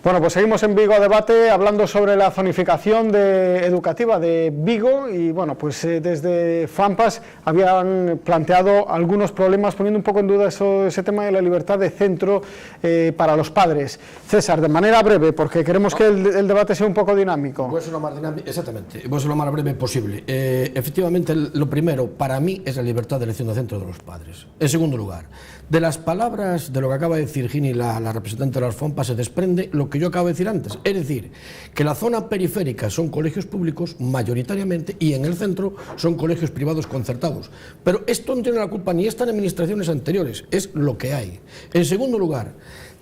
Bueno, pues seguimos en Vigo Debate hablando sobre la zonificación educativa de Vigo y bueno, pues desde FAMPAS habían planteado algunos problemas poniendo un poco en duda ese tema de la libertad de centro para los padres. César, de manera breve, porque queremos que el debate sea un poco dinámico. Voy a ser lo más dinámico, exactamente, voy a ser lo más breve posible. Efectivamente, lo primero para mí es la libertad de elección de centro de los padres. En segundo lugar, de las palabras de lo que acaba de decir Gini, la representante de las FAMPAS, se desprende lo que yo acabo de decir antes, es decir, que la zona periférica son colegios públicos mayoritariamente y en el centro son colegios privados concertados. Pero esto no tiene la culpa ni estas administraciones anteriores, es lo que hay. En segundo lugar,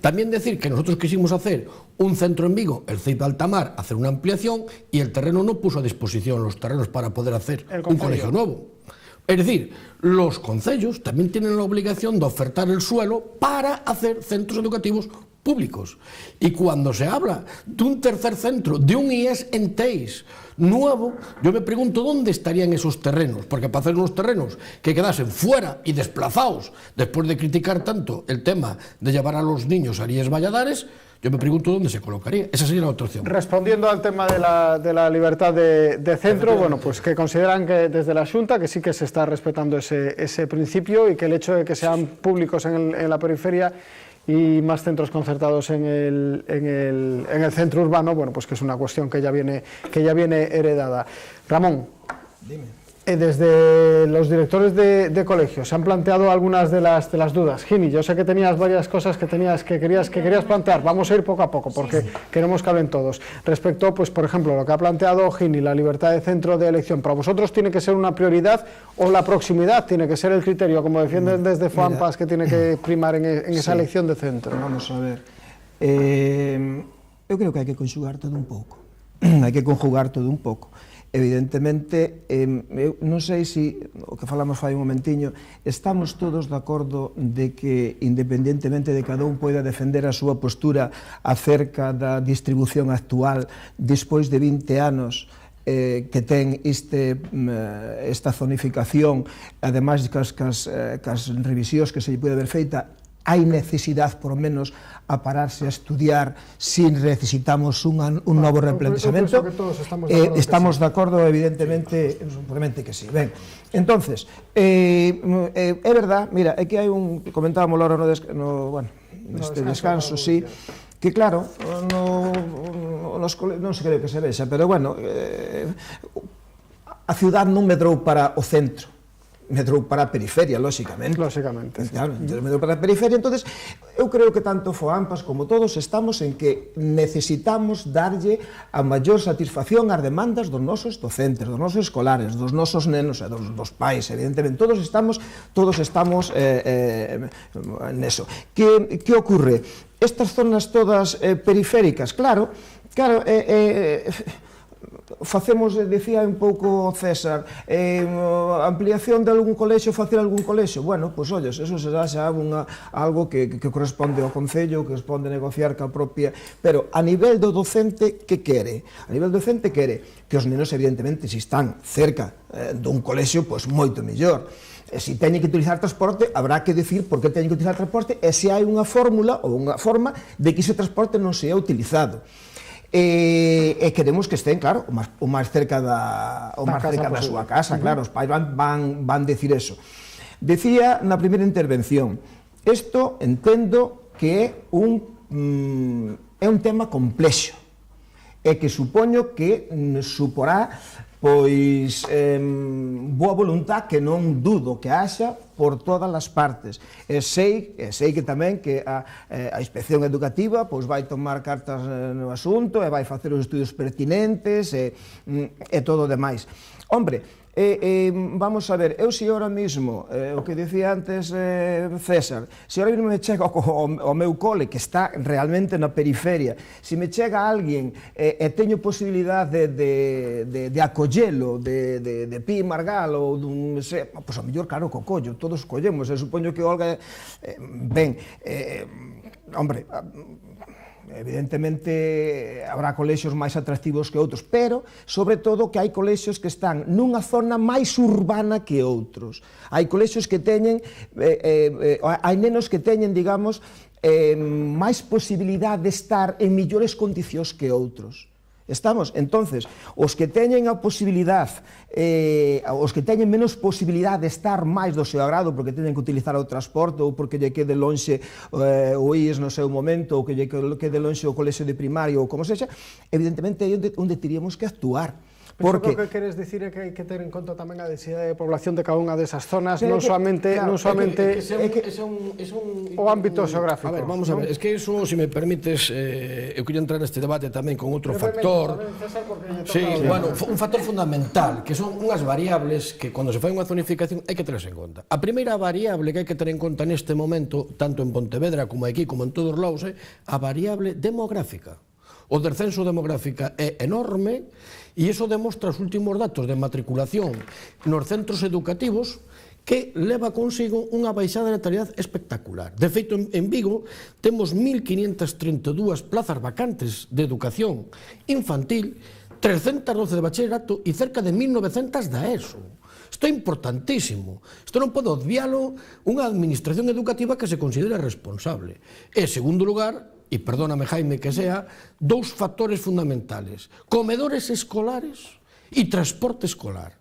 también decir que nosotros quisimos hacer un centro en Vigo, el CEIP de Altamar, hacer una ampliación y el terreno no puso a disposición los terrenos para poder hacer un colegio nuevo. Es decir, los concellos también tienen la obligación de ofertar el suelo para hacer centros educativos públicos. Y cuando se habla de un tercer centro, de un IES en Teis nuevo, yo me pregunto dónde estarían esos terrenos, porque para hacer unos terrenos que quedasen fuera y desplazados, después de criticar tanto el tema de llevar a los niños a IES Valladares, yo me pregunto dónde se colocaría. Esa sería la otra opción. Respondiendo al tema de la libertad de centro, bueno, pues que consideran que desde la Xunta que sí que se está respetando ese principio y que el hecho de que sean públicos en la periferia y más centros concertados en el centro urbano, bueno, pues que es una cuestión que ya viene heredada. Ramón, dime. Desde los directores de colegios se han planteado algunas de las dudas. Gini, yo sé que tenías varias cosas que querías plantear. Vamos a ir poco a poco porque queremos que hablen todos. Respecto, pues por ejemplo, lo que ha planteado Gini, la libertad de centro de elección, ¿para vosotros tiene que ser una prioridad o la proximidad tiene que ser el criterio, como defienden desde FAMPAS, que tiene que primar en esa elección de centro? Vamos a ver. Eu creo que hai que conxugar todo un pouco. Hai que conjugar todo un pouco. Evidentemente, eu non sei se, o que falamos fai un momentiño, estamos todos de acordo de que, independentemente de cada un poida defender a súa postura acerca da distribución actual despois de 20 anos que ten esta zonificación, ademais cas revisións que se lle pode haber feita, hai necesidade, por menos, a pararse a estudiar se necesitamos un novo replanteamento. Estamos de acordo, evidentemente que sí. Ben, entonces, é verdad, mira, é que hai comentábamos ahora neste descanso, sí, que claro, non sei que se vexa, pero bueno, a ciudad non medrou para o centro, medrou para a periferia, lóxicamente. Lóxicamente, sí. Claro, medrou para a periferia. Entonces, eu creo que tanto FOAMPAS como todos estamos en que necesitamos darlle a maior satisfacción ás demandas dos nosos docentes, dos nosos escolares, dos nosos nenos e dos pais, evidentemente. Todos estamos neso. Que ocorre? Estas zonas todas periféricas, claro, facemos, decía un pouco César, ampliación de algún colexio, facer algún colexio, bueno, pois olles, eso será xa algo que corresponde ao Concello, que corresponde negociar ca propia, pero a nivel do docente, que quere? A nivel do docente quere que os nenos, evidentemente, se están cerca dun colexio, pois moito mellor. Se teñen que utilizar transporte, habrá que decir por que teñen que utilizar transporte e se hai unha fórmula ou unha forma de que ese transporte non sea utilizado. E queremos que estén, claro, o máis cerca da súa casa, claro, os pais van decir eso. Decía na primeira intervención, isto entendo que é un tema complexo e que supoño que suporá pois boa voluntad que non dudo que haxa por todas as partes. E sei que tamén que a inspección educativa pois vai tomar cartas no asunto e vai facer os estudios pertinentes e todo o demais. Hombre, vamos a ver, eu se ahora mismo, o que dicía antes César, se ahora mismo me chega ao meu cole, que está realmente na periferia, se me chega alguén e teño posibilidade de acollelo, de Pi Margal ou dun, pois a mellor, claro, co collo, todos collemos, supoño que Olga, ben, hombre, evidentemente habrá colexios máis atractivos que outros, pero, sobre todo, que hai colexios que están nunha zona máis urbana que outros. Hai colexios que teñen, hai nenos que teñen, digamos, máis posibilidade de estar en millores condicións que outros. Estamos? Entonces, os que teñen a posibilidade, os que teñen menos posibilidade de estar máis do seu agrado porque teñen que utilizar o transporte ou porque lle quede lonxe o IES no seu momento ou que lle quede lonxe o colexio de primario ou como sexa, evidentemente é onde teríamos que actuar. Porque o que queres dicir é que hai que ter en conta tamén a densidade de población de cada unha desas zonas, non soamente o ámbito xeográfico. A ver, vamos a ver, es que eso, se me permites, eu quería entrar neste debate tamén con outro factor. Sí, bueno, un factor fundamental, que son unhas variables que cando se fai unha zonificación hai que tenerse en conta. A primeira variable que hai que ter en conta neste momento, tanto en Pontevedra como aquí, como en todos os lados, é a variable demográfica. O descenso demográfica é enorme e iso demostra os últimos datos de matriculación nos centros educativos que leva consigo unha baixada de natalidade espectacular. De feito, en Vigo temos 1.532 plazas vacantes de educación infantil, 312 de bachillerato e cerca de 1.900 da ESO. Isto é importantísimo. Isto non pode obvialo unha administración educativa que se considera responsable. E, en segundo lugar, e perdóname, Jaime, que sea, dous factores fundamentales: comedores escolares e transporte escolar.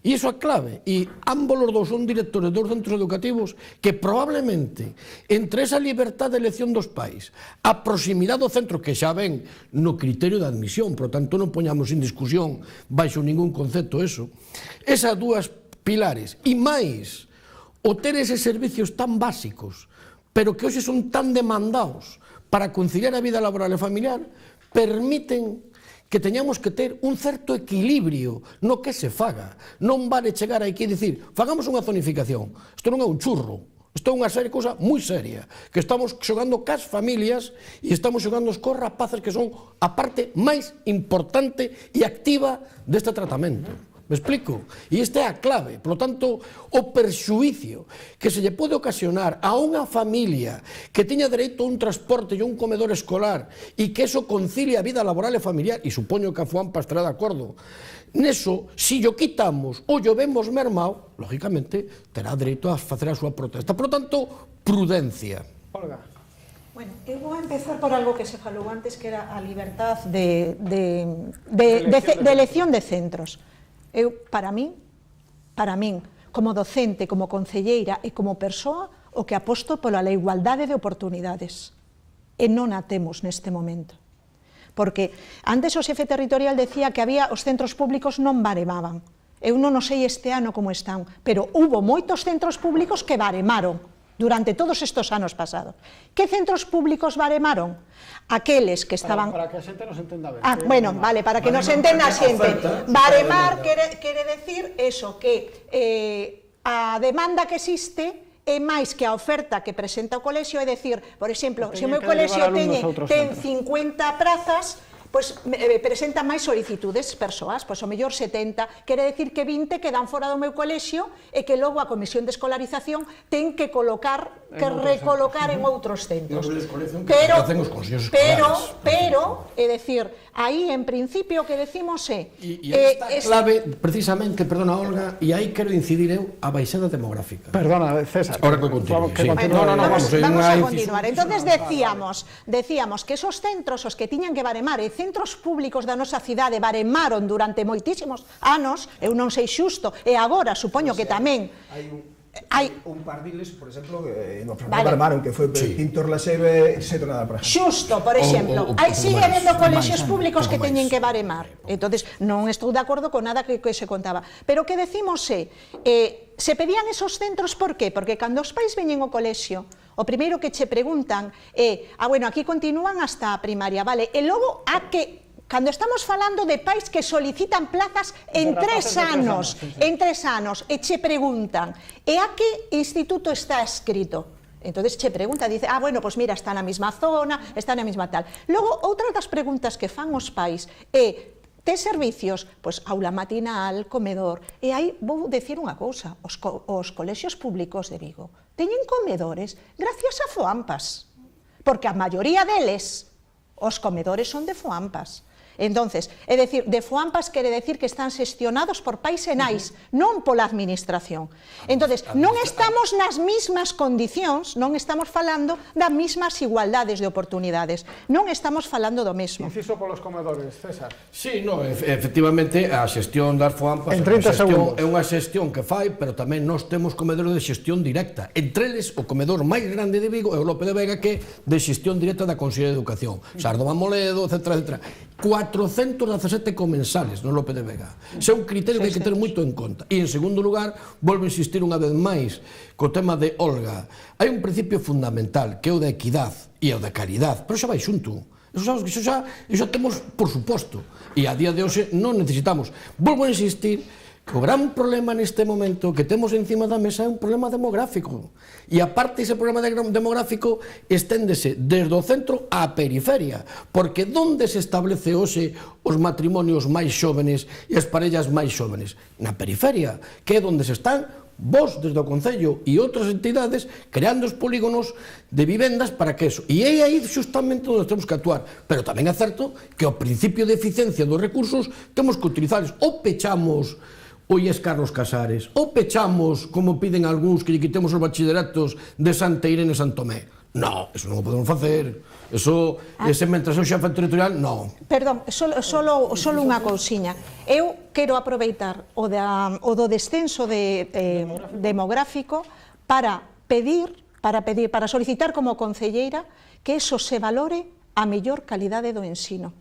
E iso é clave, e ambos os dous son directores dos centros educativos que probablemente, entre esa libertad de elección dos pais, a proximidade do centro, que xa ven no criterio de admisión, por tanto non poñamos en discusión baixo ningún concepto eso, esas dúas pilares, e máis, o ter eses servicios tan básicos, pero que hoxe son tan demandados para conciliar a vida laboral e familiar, permiten que teñamos que ter un certo equilibrio no que se faga. Non vale chegar aquí e dicir, fagamos unha zonificación. Isto non é un churro, isto é unha cousa moi seria, que estamos xogando cas familias e estamos xogando cos rapaces que son a parte máis importante e activa deste tratamento. Me explico? E esta é a clave. Por lo tanto, o perxuicio que se lle pode ocasionar a unha familia que teña dereito a un transporte e un comedor escolar e que eso concilia a vida laboral e familiar, e supoño que a FUAMPA estará de acordo, neso, se o quitamos ou o vemos mermado, lógicamente, terá dereito a facer a súa protesta. Por lo tanto, prudencia. Olga. Bueno, eu vou empezar por algo que se falou antes, que era a libertad de elección de centros. Eu, para min, como docente, como concelleira e como persoa, o que aposto pola igualdade de oportunidades. E non a temos neste momento. Porque antes o xefe territorial decía que había os centros públicos non baremaban. Eu non o sei este ano como están, pero hubo moitos centros públicos que baremaron durante todos estes anos pasados. Que centros públicos baremaron? Aqueles que estaban... Para que a xente nos entenda ben. Bueno, vale, para que nos entenda a xente. Baremar quere decir eso, que a demanda que existe é máis que a oferta que presenta o colexio, é decir, por exemplo, se o meu colexio ten 50 prazas, pois presenta máis solicitudes persoas, pois o mellor 70, quere decir que 20 quedan fora do meu colexio e que logo a comisión de escolarización ten que recolocar en outros centros. Pero, é dicir, aí en principio o que decimos é... E esta clave, precisamente, perdona Olga, e aí quero incidir eu a baixada demográfica. Perdona, César. Ahora que continúe. Vamos a continuar. Entonces decíamos que esos centros, os que tiñan que baremar, e centros públicos da nosa cidade baremaron durante moitísimos anos, eu non sei xusto, e agora supoño que tamén hai un par diles, por exemplo, no baremaron, que foi Pintor Laxeiro e Seto Nada para xusto, por exemplo, sigue habendo colexios públicos que teñen que baremar. Entonces, non estou de acordo con nada que se contaba, pero o que decimos é, se pedían esos centros, por qué? Porque cando os pais veñen ao colexio, o primeiro que che preguntan é, bueno, aquí continúan hasta a primaria, vale, e logo a que, cando estamos falando de pais que solicitan plazas en 3 anos, e che preguntan, e a que instituto está escrito? Entonces che pregunta, dice, bueno, pues mira, está na mesma zona, está na mesma tal. Logo, outra das preguntas que fan os pais é, tes servicios? Pois aula matinal, comedor, e aí vou decir unha cousa, os colexios públicos de Vigo teñen comedores gracias a FOAMPAS, porque a maioría deles, os comedores son de FOAMPAS. Entonces, é dicir, de FOAMPAS quere decir que están xestionados por pais e nais, non pola administración. Entonces, non estamos nas mismas condicións, non estamos falando das mismas igualdades de oportunidades, non estamos falando do mesmo. Inciso polos comedores, César. Sí, no, efectivamente, a xestión das FOAMPAS é unha xestión que fai, pero tamén nós temos comedores de xestión directa. Entre eles, o comedor máis grande de Vigo é o Lope de Vega, que é de xestión directa da Consellería de Educación. Sardo Mamoledo, etc. 417 comensales no Lope de Vega. Ese é un criterio que hai que ter moito en conta. E, en segundo lugar, volvo a insistir unha vez máis co tema de Olga. Hai un principio fundamental, que é o da equidad e o da caridad, pero xa vai xunto. Iso xa temos por suposto. E a día de hoxe non necesitamos. Volvo a insistir que o gran problema neste momento que temos encima da mesa é un problema demográfico. E aparte ese problema demográfico esténdese desde o centro á periferia, porque onde se establece hoxe os matrimonios máis xóvenes e as parellas máis xóvenes? Na periferia, que é onde se están vos, desde o Concello e outras entidades, creando os polígonos de vivendas para que eso. E é aí justamente onde temos que actuar. Pero tamén é certo que o principio de eficiencia dos recursos temos que utilizarlos. Ou pechamos o IES Carlos Casares, ou pechamos, como piden algúns, que lle quitemos os bachilleratos de Santa Irene e Santomé. No, eso non o podemos facer. Eso, mentre o xefe territorial, non. Perdón, solo unha cousiña. Eu quero aproveitar o do descenso demográfico para solicitar como concelleira que eso se valore a mellor calidade do ensino.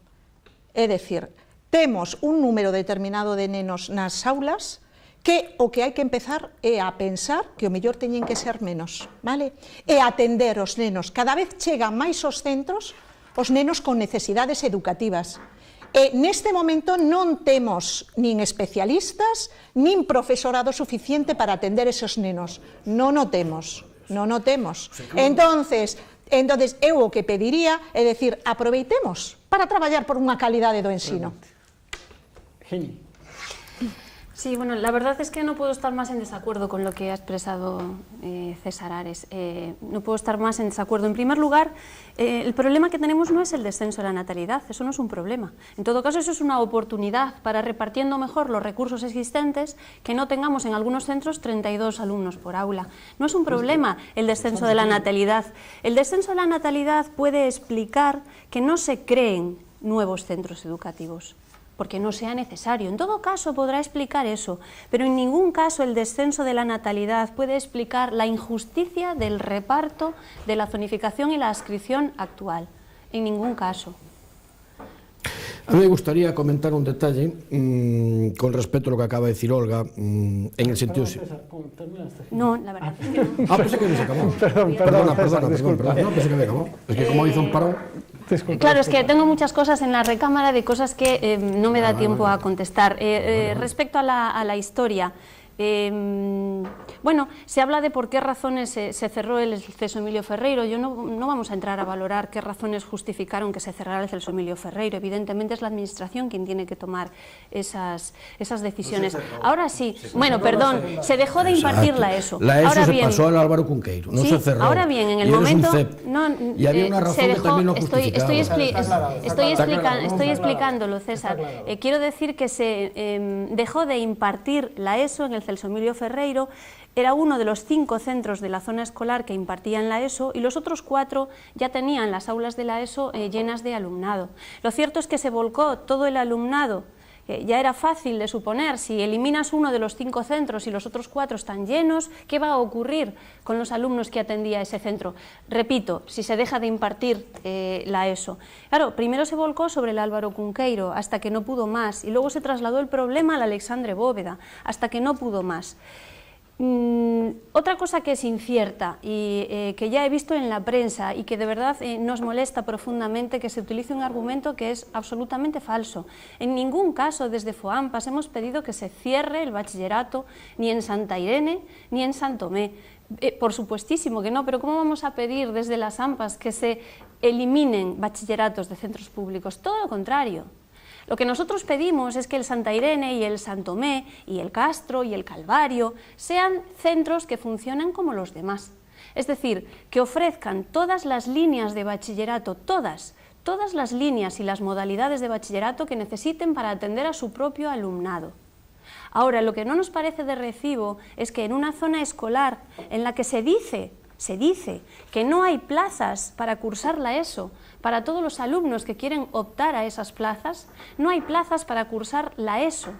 É dicir, temos un número determinado de nenos nas aulas que o que hai que empezar é a pensar que o mellor teñen que ser menos, vale? E atender os nenos. Cada vez chegan máis aos centros os nenos con necesidades educativas. E neste momento non temos nin especialistas, nin profesorado suficiente para atender esos nenos. Non o temos, non o temos. Entonces, eu o que pediría é decir, aproveitemos para traballar por unha calidade do ensino. Sí, bueno, la verdad es que no puedo estar más en desacuerdo con lo que ha expresado César Ares. No puedo estar más en desacuerdo. En primer lugar, el problema que tenemos no es el descenso de la natalidad, eso no es un problema. En todo caso, eso es una oportunidad para, repartiendo mejor los recursos existentes, que no tengamos en algunos centros 32 alumnos por aula. No es un problema el descenso de la natalidad. El descenso de la natalidad puede explicar que no se creen nuevos centros educativos, porque no sea necesario. En todo caso podrá explicar eso, pero en ningún caso el descenso de la natalidad puede explicar la injusticia del reparto, de la zonificación y la adscripción actual. En ningún caso. A mí me gustaría comentar un detalle con respecto a lo que acaba de decir Olga, en el sentido... No, la verdad es que no. Ah, pensé que no se acabó. Perdona, no, pensé que me acabó. Es que como hizo un parón... Claro, es que tengo muchas cosas en la recámara de cosas que no me da tiempo a contestar. Respecto a la historia, bueno, se habla de por qué razones se cerró el Celso Emilio Ferreiro. Yo no vamos a entrar a valorar qué razones justificaron que se cerrara el Celso Emilio Ferreiro. Evidentemente es la administración quien tiene que tomar esas decisiones. Ahora sí, bueno, perdón, se dejó de impartir la ESO. La ESO se pasó al Álvaro Cunqueiro, no se cerró. Ahora bien, en el momento... Y había una razón que también lo justificaba. Estoy explicándolo, César. Quiero decir que se dejó de impartir la ESO en el Celso Emilio Ferreiro. Era uno de los 5 centros de la zona escolar que impartían la ESO y los otros 4 ya tenían las aulas de la ESO llenas de alumnado. Lo cierto es que se volcó todo el alumnado. Ya era fácil de suponer, si eliminas uno de los 5 centros y los otros 4 están llenos, ¿qué va a ocurrir con los alumnos que atendía ese centro? Repito, si se deja de impartir la ESO. Claro, primero se volcó sobre el Álvaro Cunqueiro hasta que no pudo más y luego se trasladó el problema al Alexandre Bóveda hasta que no pudo más. Otra cosa que es incierta y que ya he visto en la prensa y que de verdad nos molesta profundamente, que se utilice un argumento que es absolutamente falso. En ningún caso desde FOAMPAS hemos pedido que se cierre el bachillerato ni en Santa Irene ni en Santomé. Por supuestísimo que no, pero ¿cómo vamos a pedir desde las AMPAs que se eliminen bachilleratos de centros públicos? Todo lo contrario. Lo que nosotros pedimos es que el Santa Irene y el Santomé y el Castro y el Calvario sean centros que funcionen como los demás. Es decir, que ofrezcan todas las líneas de bachillerato, todas todas las líneas y las modalidades de bachillerato que necesiten para atender a su propio alumnado. Ahora, lo que no nos parece de recibo es que en una zona escolar en la que se dice que no hay plazas para cursar la ESO para todos los alumnos que quieren optar a esas plazas, no hay plazas para cursar la ESO.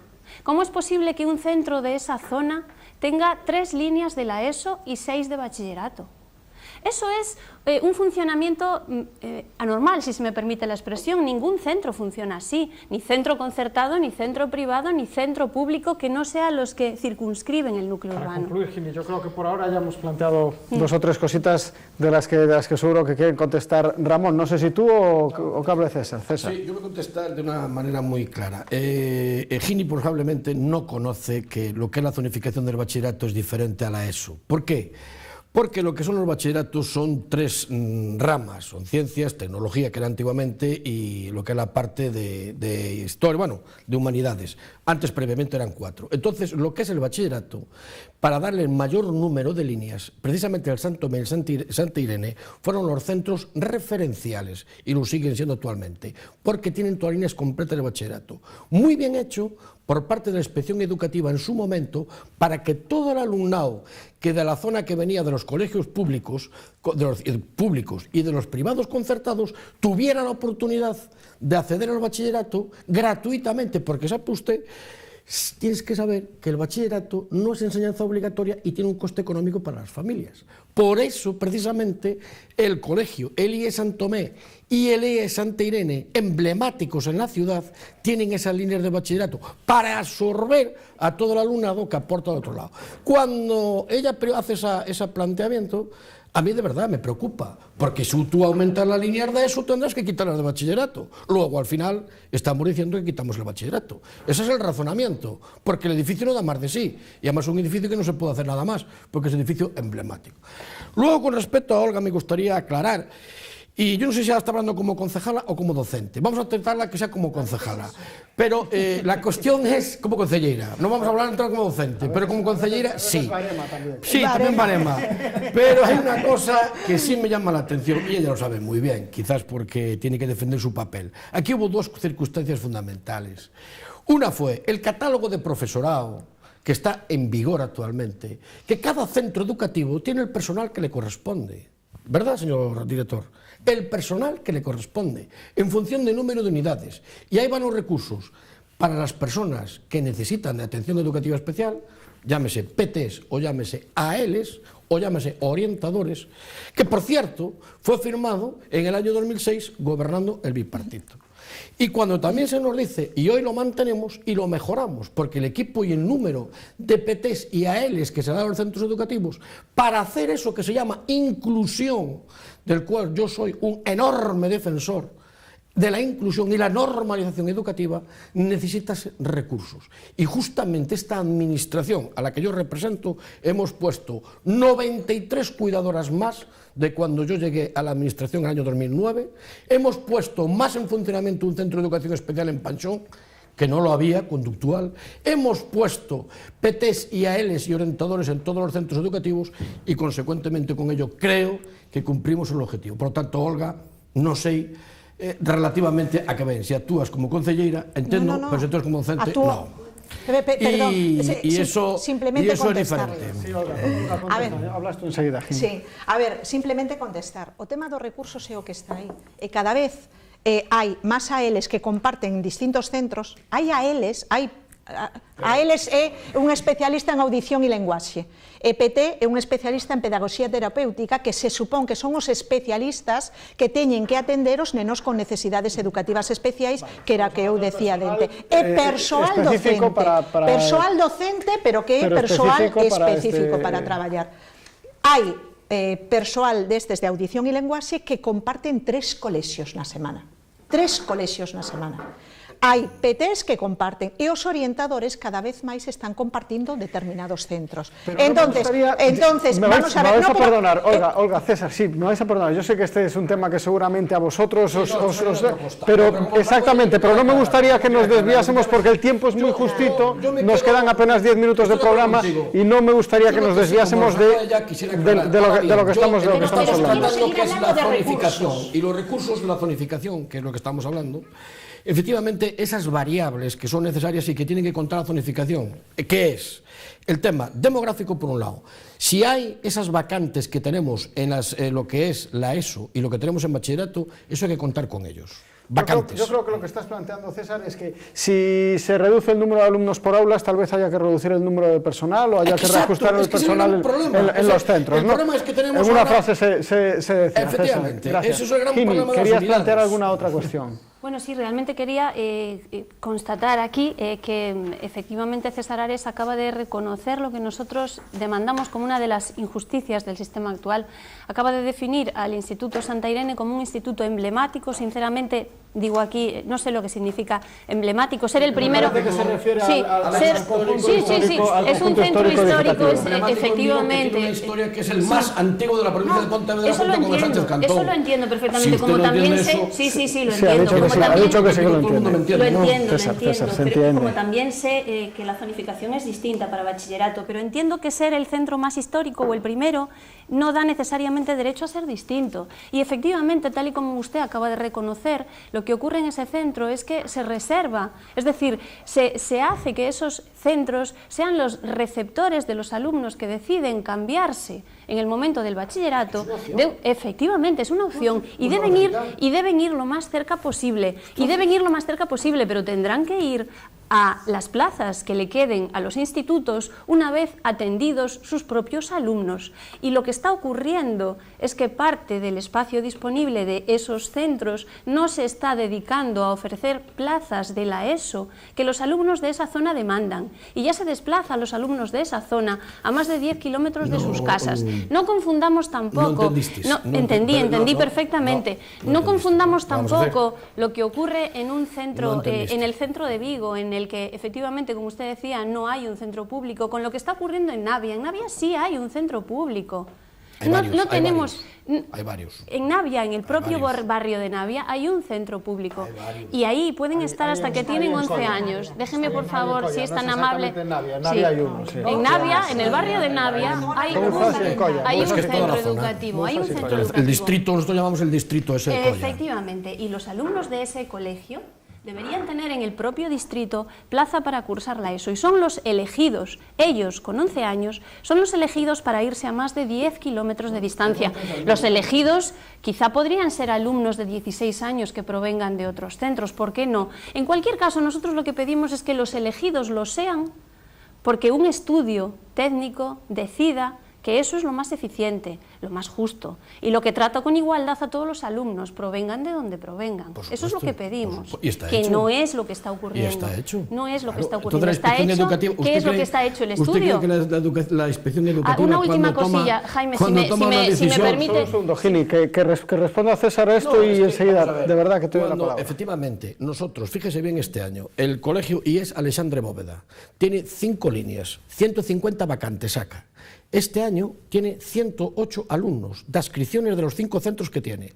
¿Cómo es posible que un centro de esa zona tenga 3 líneas de la ESO y 6 de bachillerato? Eso es un funcionamiento anormal, si se me permite la expresión. Ningún centro funciona así, ni centro concertado, ni centro privado, ni centro público que no sean los que circunscriben el núcleo urbano. Para concluir, Gini, yo creo que por ahora ya hemos planteado 2 o 3 cositas de las que seguro que quieren contestar Ramón. No sé si tú o que hable César. Sí, yo voy a contestar de una manera muy clara. Gini probablemente no conoce que lo que es la zonificación del bachillerato es diferente a la ESO. ¿Por qué? Porque lo que son los bachilleratos son 3 ramas, son ciencias, tecnología, que era antiguamente, y lo que es la parte de historia, bueno, de humanidades. Antes previamente eran 4. Entonces, lo que es el bachillerato, para darle el mayor número de líneas, precisamente el Santo Tomé y el Santa Irene fueron los centros referenciales, y lo siguen siendo actualmente, porque tienen todas las líneas completas de bachillerato. Muy bien hecho por parte de la inspección educativa en su momento, para que todo el alumnado que de la zona que venía de los colegios públicos y de los privados concertados tuviera la oportunidad de acceder al bachillerato gratuitamente, porque sabe usted, tienes que saber que el bachillerato no es enseñanza obligatoria y tiene un coste económico para las familias. Por eso, precisamente, el colegio, el IE San Tomé y el IE Santa Irene, emblemáticos en la ciudad, tienen esas líneas de bachillerato para absorber a todo el alumnado que aporta de otro lado. Cuando ella hace ese planteamiento, a mí de verdad me preocupa, porque si tú aumentas las líneas de eso, tendrás que quitarlas de bachillerato. Luego, al final, estamos diciendo que quitamos el bachillerato. Ese es el razonamiento, porque el edificio no da más de sí, y además es un edificio que no se puede hacer nada más, porque es un edificio emblemático. Luego, con respecto a Olga, me gustaría aclarar, y yo no sé si ella está hablando como concejala o como docente. Vamos a tratarla que sea como concejala. Pero la cuestión es como concejera. No vamos a hablar entrar como docente, pero como concejera sí. Sí, también barema. Pero hay una cosa que sí me llama la atención, y ella lo sabe muy bien, quizás porque tiene que defender su papel. Aquí hubo 2 circunstancias fundamentales. Una fue el catálogo de profesorado, que está en vigor actualmente, que cada centro educativo tiene el personal que le corresponde. ¿Verdad, señor director? El personal que le corresponde, en función del número de unidades. Y ahí van los recursos para las personas que necesitan de atención educativa especial, llámese PTs o llámese ALs o llámese orientadores, que por cierto fue firmado en el año 2006 gobernando el bipartito. Y cuando también se nos dice, y hoy lo mantenemos y lo mejoramos, porque el equipo y el número de PTs y ALs que se dan a los centros educativos, para hacer eso que se llama inclusión, del cual yo soy un enorme defensor, de la inclusión y la normalización educativa, necesitas recursos. Y justamente esta administración a la que yo represento, hemos puesto 93 cuidadoras más de cuando yo llegué a la administración en el año 2009, hemos puesto más en funcionamiento un centro de educación especial en Panchón, que no lo había, conductual, hemos puesto PTs y ALs y orientadores en todos los centros educativos y consecuentemente con ello creo que cumplimos el objetivo. Por lo tanto, Olga, no sé relativamente a que ven, si actúas como concellera, entiendo, pero si actúas como docente, no. Perdón, y eso simplemente es diferente. Sí, Olga, hablas tú enseguida, Gini. Sí, a ver, simplemente contestar. O tema dos recursos é o que está aí. E cada vez hai máis ALs que comparten distintos centros, hai ALs é un especialista en audición e lenguaxe. PT é un especialista en pedagogía terapéutica que se supón que son os especialistas que teñen que atender os nenos con necesidades educativas especiais, que era que eu decía dente. É persoal docente, persoal docente, pero que é persoal específico para traballar. Hai persoal destes de audición e lenguaxe que comparten 3 colexios na semana. 3 colexios na semana. hai PTs que comparten e os orientadores cada vez máis están compartindo determinados centros. Entonces, vamos a ver, me vais a perdonar, Olga, César, sí, me vais a perdonar, yo sé que este es un tema que seguramente a vosotros pero exactamente, pero no me gustaría que nos desviásemos porque el tiempo es muy justito, nos quedan apenas 10 minutos de programa y no me gustaría que nos desviásemos de lo que estamos hablando. Que es la zonificación y los recursos de la zonificación, que es lo que estamos hablando. Efectivamente, esas variables que son necesarias y que tienen que contar la zonificación, que es el tema demográfico por un lado. Si hay esas vacantes que tenemos en lo que es la ESO y lo que tenemos en bachillerato, eso hay que contar con ellos. Vacantes. Yo creo que lo que estás planteando, César, es que si se reduce el número de alumnos por aulas, tal vez haya que reducir el número de personal o haya que reajustar el personal en los centros. El problema es que tenemos en una frase se decía. Efectivamente, gracias. eso es el gran problema de las ¿querías unidades? plantear alguna otra cuestión? Bueno, sí, realmente quería constatar aquí que efectivamente César Ares acaba de reconocer lo que nosotros demandamos como una de las injusticias del sistema actual. Acaba de definir al Instituto Santa Irene como un instituto emblemático. Sinceramente, digo aquí, no sé lo que significa emblemático, ser el primero... Que se refiere sí, es un centro histórico, efectivamente. Una historia que es el más antiguo de la provincia de Pontevedra, junto con Sánchez Cantón. Eso lo entiendo perfectamente, como también sé... Sí, lo entiendo. Ha dicho que sí que lo entiende. Lo entiendo, pero como también sé que la zonificación es distinta para bachillerato, pero entiendo que ser el centro más histórico o el primero no da necesariamente derecho a ser distinto. Y efectivamente, tal y como usted acaba de reconocer, lo que ocurre en ese centro es que se reserva, es decir, se hace que esos centros sean los receptores de los alumnos que deciden cambiarse en el momento del bachillerato. Efectivamente, es una opción y deben ir lo más cerca posible. Pero tendrán que ir a las plazas que le queden a los institutos una vez atendidos sus propios alumnos. Y lo que está ocurriendo es que parte del espacio disponible de esos centros no se está dedicando a ofrecer plazas de la ESO que los alumnos de esa zona demandan. Y ya se desplaza a los alumnos de esa zona a más de 10 kilómetros de sus casas. No confundamos tampoco... Entendí perfectamente. No confundamos tampoco lo que ocurre en un centro, en el centro de Vigo, en el que efectivamente, como usted decía, no hay un centro público, con lo que está ocurriendo en Navia. En Navia sí hay un centro público. Hay varios. En Navia, en el propio barrio de Navia, hay un centro público. Y ahí pueden estar hasta que tienen 11 años. Déjenme, por favor, si es tan amable. En Navia hay uno. En Navia, en el barrio de Navia, hay un centro educativo. El distrito, nosotros llamamos el distrito ese de Colla. Efectivamente. Y los alumnos de ese colegio deberían tener en el propio distrito plaza para cursar la ESO y son los elegidos, ellos con 11 años, son los elegidos para irse a más de 10 kilómetros de distancia. Los elegidos quizá podrían ser alumnos de 16 años que provengan de otros centros, ¿por qué no? En cualquier caso, nosotros lo que pedimos es que los elegidos lo sean porque un estudio técnico decida que eso es lo más eficiente, lo más justo, y lo que trata con igualdad a todos los alumnos, provengan de donde provengan. Eso es lo que pedimos, que no es lo que está ocurriendo. Y está hecho. No es lo que está ocurriendo. ¿Está hecho? ¿Qué es lo que está hecho el estudio? ¿Usted cree que la inspección educativa una última cosilla, Jaime, si me permite... Un segundo, Gini, que responda César a esto y enseguida, de verdad que te doy la palabra. Efectivamente, nosotros, fíjese bien este año, el colegio IES Alexandre Bóveda tiene 5 líneas, 150 vacantes saca. Este año tiene 108 alumnos, de adscripciones de los 5 centros que tiene.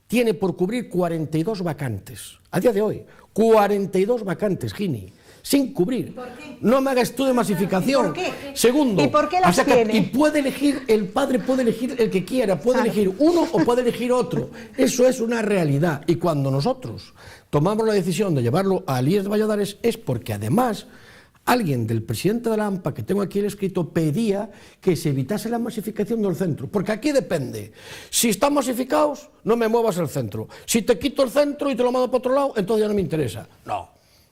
Tiene por cubrir 42 vacantes. A día de hoy, 42 vacantes, Gini, sin cubrir. ¿Por qué? No me haga estudio de masificación. ¿Y por qué? Segundo, ¿Y por qué las tiene? Y puede elegir, el padre puede elegir el que quiera, puede elegir uno o puede elegir otro. Eso es una realidad. Y cuando nosotros tomamos la decisión de llevarlo al IES de Valladares es porque además alguien del presidente de la AMPA, que tengo aquí el escrito, pedía que se evitase la masificación del centro, porque aquí depende. Si están masificados, no me muevas el centro. Si te quito el centro y te lo mando para otro lado, entonces ya no me interesa. No,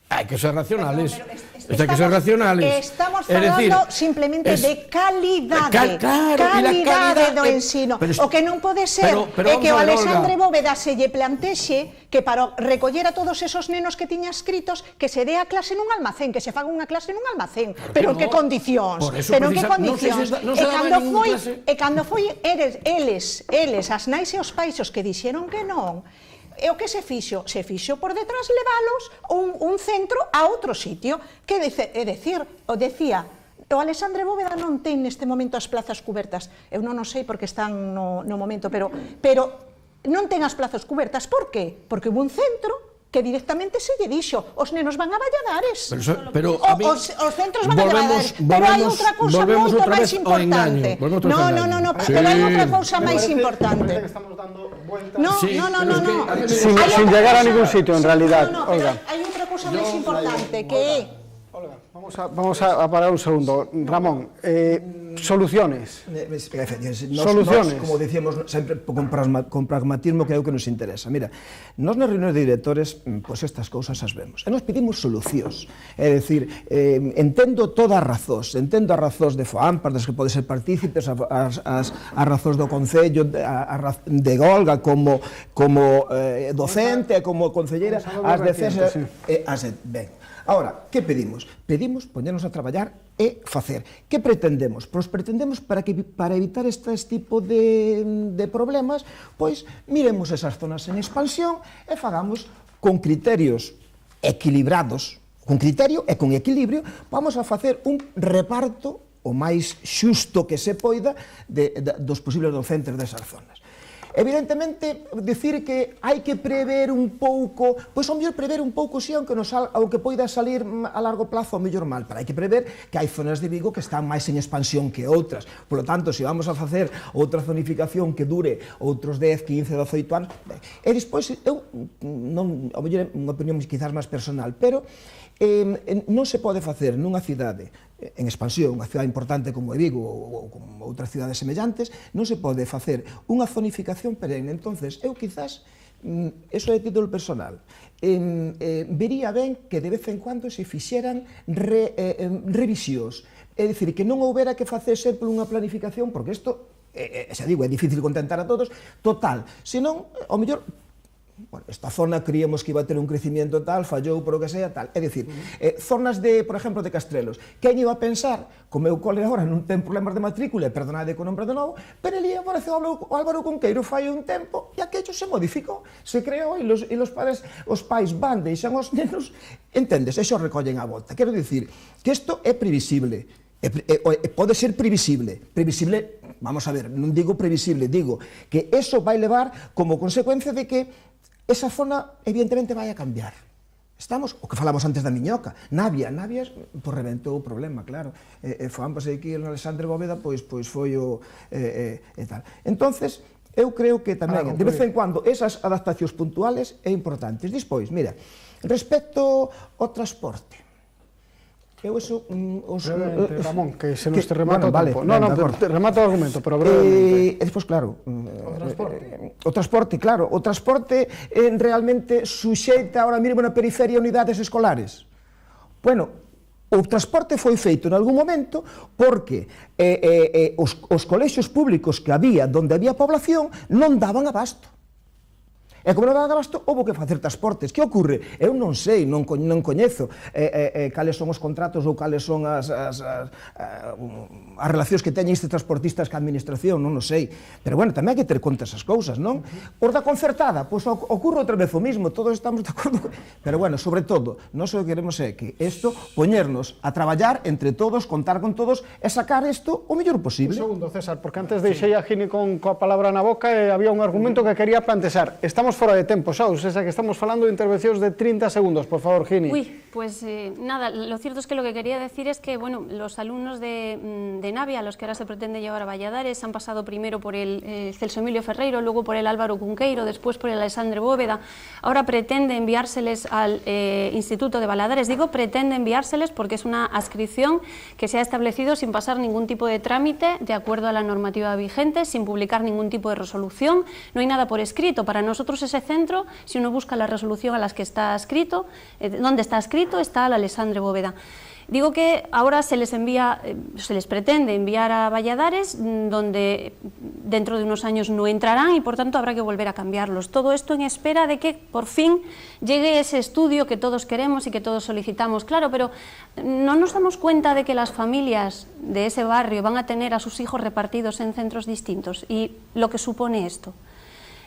hay que ser racionales. Hay que ser racionales. Estamos falando simplemente de calidade. Calidade do ensino. O que non pode ser é que o Alexandre Bóveda se lle plantexe que para recoller a todos esos nenos que tiña escritos que se dé a clase nun almacén, que se faga unha clase nun almacén. Pero en que condicións? Pero en que condicións? E cando foi eles, as nais e os pais os que dixeron que non, e o que se fixo? Se fixo por detrás leválos un centro a outro sitio, que é dicir, o decía, o Alexandre Bóveda non ten neste momento as plazas cubertas, eu non o sei porque están no momento, pero non ten as plazas cubertas, por qué? Porque hubo un centro que directamente se lle dixo, os nenos van a Valladares, os centros van a Valladares, pero hai outra cousa moito máis importante. No, pero hai outra cousa máis importante. No. Sin llegar a ningún sitio, en realidad. Olga, hai outra cousa máis importante, que é... Vamos a parar un segundo. Ramón, soluciones. Soluciones. Como decíamos sempre con pragmatismo, que é o que nos interesa. Mira, nós nas reunións de directores, pois estas cousas as vemos. E nos pedimos solucións. É dicir, entendo todas as razóns. Entendo as razóns de FOAMPAS, das que pode ser partícipes, as razóns do Concello, de Olga como docente, como concelleira, as de CES, ben. Ahora, que pedimos? Pedimos poñernos a traballar e facer. Que pretendemos? Pois pretendemos para evitar este tipo de problemas, pois miremos esas zonas en expansión e fagamos con criterios equilibrados, con criterio e con equilibrio, vamos a facer un reparto o máis xusto que se poida dos posibles docentes desas zonas. Evidentemente, dicir que hai que prever un pouco, pois ao mellor prever un pouco, si, aunque poida salir a largo plazo, ao mellor mal, pero hai que prever que hai zonas de Vigo que están máis en expansión que outras. Por lo tanto, se vamos a facer outra zonificación que dure outros 10, 15, 18 anos, e despois, eu, ao mellor é unha opinión quizás máis personal, pero non se pode facer nunha cidade en expansión, unha cidade importante como é Vigo ou como outras cidades semellantes, non se pode facer unha zonificación perenne. Entonces, eu quizás, eso é título personal, vería ben que de vez en cuando se fixeran revisións, é dicir, que non houbera que facer sempre unha planificación, porque isto, xa digo, é difícil contentar a todos, total, senón, ao mellor, bueno, esta zona creíamos que iba a ter un crecimiento tal, fallou por o que sea tal. É dicir, zonas de, por exemplo, de Castrelos. Quen iba a pensar, como meu cole agora non ten problemas de matrícula, perdonade que o nombre de novo, pero ali apareceu o Álvaro Cunqueiro fai un tempo e aquello se modificou, se creou e os pais van, deixan os nenos, entendes, e xo recollen a volta. Quero dicir que isto é previsible. Pode ser previsible, vamos a ver, non digo previsible, digo que eso vai levar como consecuencia de que esa zona evidentemente vai a cambiar. Estamos, o que falamos antes da Miñoca, Navia, pois reventou o problema, claro, FOAMPAS aquí en Alexandre Bóveda, pois foi o tal. Entonces, eu creo que tamén, de vez en cuando, esas adaptacións puntuales é importantes. Despois, mira, respecto ao transporte, eu eso... Ramón, que se nos te remata o tempo. Non, te remata o argumento, pero brevemente. E despois, claro, o transporte, claro, o transporte realmente suxeita ahora mesmo na periferia unidades escolares. Bueno, o transporte foi feito en algún momento porque os colexios públicos que había, donde había población, non daban abasto. E como non daban abasto, houve que facer transportes. Que ocorre? Eu non sei, non coñezo cales son os contratos ou cales son as relacións que teñen estes transportistas ca administración, non o sei. Pero, bueno, tamén hai que ter conta esas cousas, non? Os da concertada, pois ocorre outra vez o mismo, todos estamos de acordo. Pero, bueno, sobre todo, nós o que queremos é que isto, poñernos a traballar entre todos, contar con todos e sacar isto o mellor posible. Un segundo, César, porque antes deixei a Gini coa palabra na boca e había un argumento que quería plantexar. Estamos fora de tempo, xa, esa que estamos falando de intervencións de 30 segundos, por favor, Gini. Pues nada, lo cierto es que lo que quería decir es que, bueno, los alumnos de Navia, a los que ahora se pretende llevar a Valladares, han pasado primero por el Celso Emilio Ferreiro, luego por el Álvaro Cunqueiro, después por el Alexandre Bóveda, ahora pretende enviárseles al Instituto de Valladares. Digo pretende enviárseles porque es una adscripción que se ha establecido sin pasar ningún tipo de trámite, de acuerdo a la normativa vigente, sin publicar ningún tipo de resolución, no hay nada por escrito. Para nosotros ese centro, si uno busca la resolución a las que está escrito, donde está escrito, está al Alexandre Bóveda. Digo que ahora se les pretende enviar a Valladares, donde dentro de unos años no entrarán y por tanto habrá que volver a cambiarlos. Todo esto en espera de que por fin llegue ese estudio que todos queremos y que todos solicitamos. Claro, pero no nos damos cuenta de que las familias de ese barrio van a tener a sus hijos repartidos en centros distintos y lo que supone esto.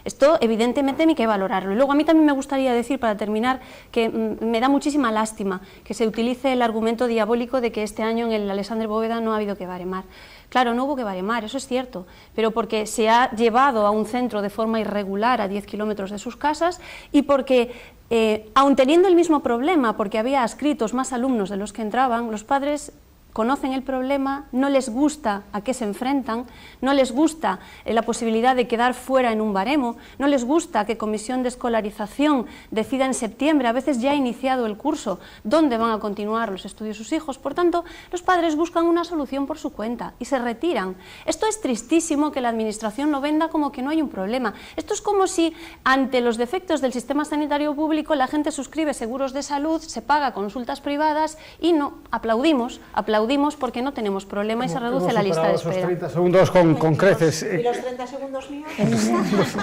Esto evidentemente hay que valorarlo. Y luego a mí también me gustaría decir, para terminar, que me da muchísima lástima que se utilice el argumento diabólico de que este año en el Alexandre Bóveda no ha habido que baremar. Claro, no hubo que baremar, eso es cierto, pero porque se ha llevado a un centro de forma irregular a 10 kilómetros de sus casas y porque, aun teniendo el mismo problema, porque había adscritos más alumnos de los que entraban, los padres conocen el problema, no les gusta a qué se enfrentan, no les gusta la posibilidad de quedar fuera en un baremo, no les gusta que Comisión de Escolarización decida en septiembre, a veces ya ha iniciado el curso, dónde van a continuar los estudios sus hijos. Por tanto, los padres buscan una solución por su cuenta y se retiran. Esto es tristísimo que la Administración lo venda como que no hay un problema. Esto es como si, ante los defectos del sistema sanitario público, la gente suscribe seguros de salud, se paga consultas privadas y no, aplaudimos porque no tenemos problema y se reduce la lista de espera. Esos 30 segundos con creces. ¿Y los 30 segundos míos?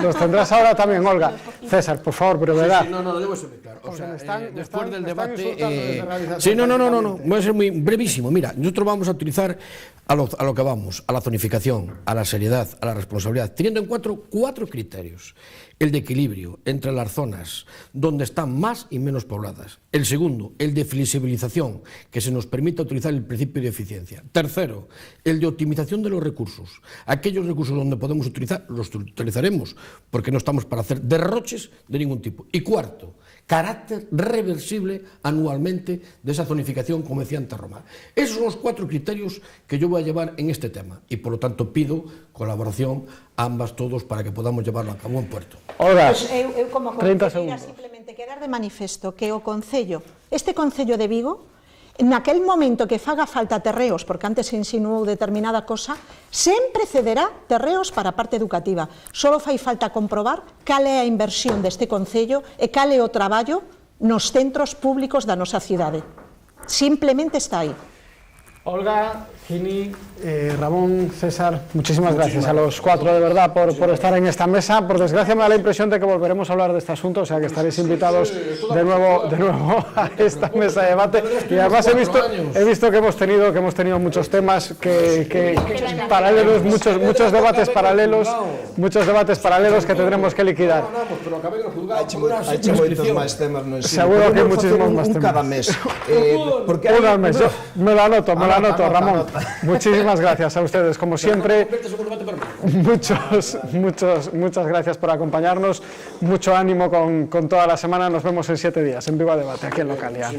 Los tendrás ahora también, Olga. César, por favor, brevedad. Sí, no, debo ser muy claro. O sea, después del debate... Sí, no, voy a ser muy brevísimo. Mira, nosotros vamos a utilizar a lo que vamos, a la zonificación, a la seriedad, a la responsabilidad, teniendo en cuenta cuatro criterios. El de equilibrio entre las zonas donde están más y menos pobladas. El segundo, el de flexibilización, que se nos permita utilizar el principio de eficiencia. Tercero, el de optimización de los recursos. Aquellos recursos donde podemos utilizar, los utilizaremos, porque no estamos para hacer derroches de ningún tipo. Y cuarto, carácter reversible anualmente de esa zonificación, como decía antes Román. Esos son los cuatro criterios que yo voy a llevar en este tema y, por lo tanto, pido colaboración a ambas todos para que podamos llevarlo a cabo en puerto. Olga, pues, eu como 30 segundos. Simplemente quedar de manifesto que o Concello, este Concello de Vigo, naquel momento que faga falta terreos, porque antes se insinuou determinada cosa, sempre cederá terreos para a parte educativa. Só fai falta comprobar cal é a inversión deste Concello e cal é o traballo nos centros públicos da nosa cidade. Simplemente está aí. Olga, Gini, Ramón, César, muchísimas gracias a los cuatro de verdad por estar en esta mesa. Por desgracia me da la impresión de que volveremos a hablar de este asunto, o sea que estaréis invitados de nuevo a esta mesa de debate. Y además he visto que hemos tenido muchos temas paralelos, muchos debates paralelos que tendremos que liquidar. Hai moitos máis temas, non? Seguro que hai muchísimos más temas. Cada mes. Uno al mes. Me lo anoto, Ramón. Muchísimas gracias a ustedes, como siempre. Muchas gracias por acompañarnos. Mucho ánimo con toda la semana. Nos vemos en 7 días en Viva Debate, aquí en Localia.